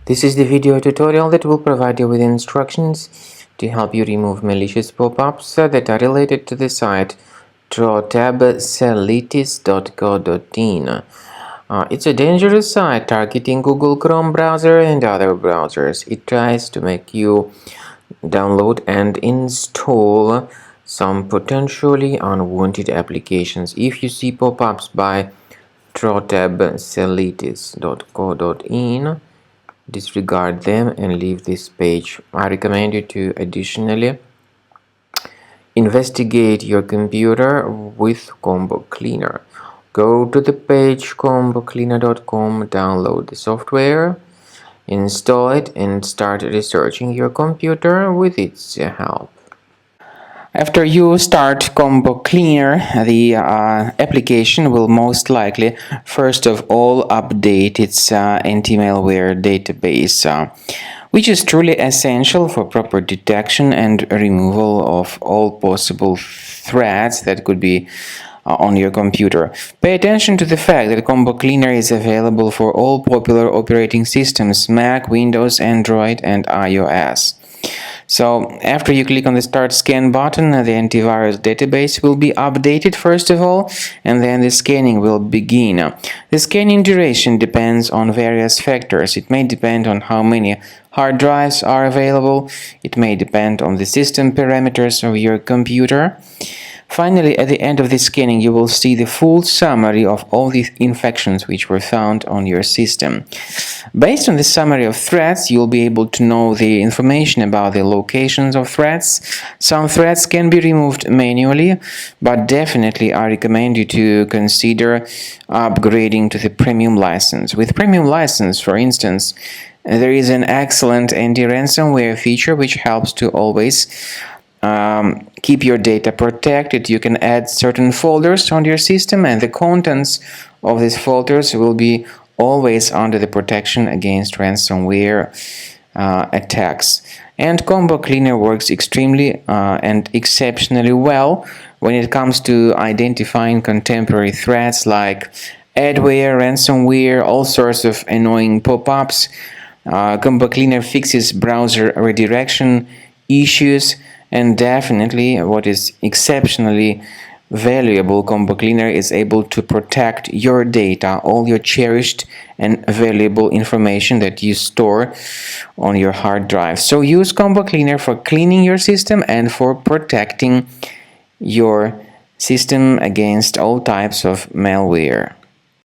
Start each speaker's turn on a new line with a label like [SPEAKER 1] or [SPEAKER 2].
[SPEAKER 1] This is the video tutorial that will provide you with instructions to help you remove malicious pop-ups that are related to the site malicious.co.in. It's a dangerous site targeting Google Chrome browser and other browsers. It tries to make you download and install some potentially unwanted applications. If you see pop-ups by malicious.co.in, disregard them and leave this page. I recommend you to additionally investigate your computer with Combo Cleaner. Go to the page combocleaner.com, download the software, install it, and start researching your computer with its help. After you start Combo Cleaner, the application will most likely first of all update its anti-malware database, which is truly essential for proper detection and removal of all possible threats that could be on your computer. Pay attention to the fact that Combo Cleaner is available for all popular operating systems: Mac, Windows, Android, and iOS. So after you click on the Start Scan button, the antivirus database will be updated first of all, and then the scanning will begin. The scanning duration depends on various factors. It may depend on how many hard drives are available. It may depend on the system parameters of your computer. Finally, at the end of the scanning, you will see the full summary of all the infections which were found on your system. Based on the summary of threats, you'll be able to know the information about the locations of threats. Some threats can be removed manually, but definitely I recommend you to consider upgrading to the premium license. With premium license, for instance, there is an excellent anti-ransomware feature which helps to always keep your data protected. You can add certain folders on your system, and the contents of these folders will be always under the protection against ransomware attacks. And Combo Cleaner works extremely and exceptionally well when it comes to identifying contemporary threats like adware, ransomware, all sorts of annoying pop-ups. Combo Cleaner fixes browser redirection issues. And definitely, what is exceptionally valuable, Combo Cleaner is able to protect your data, all your cherished and valuable information that you store on your hard drive. So use Combo Cleaner for cleaning your system and for protecting your system against all types of malware.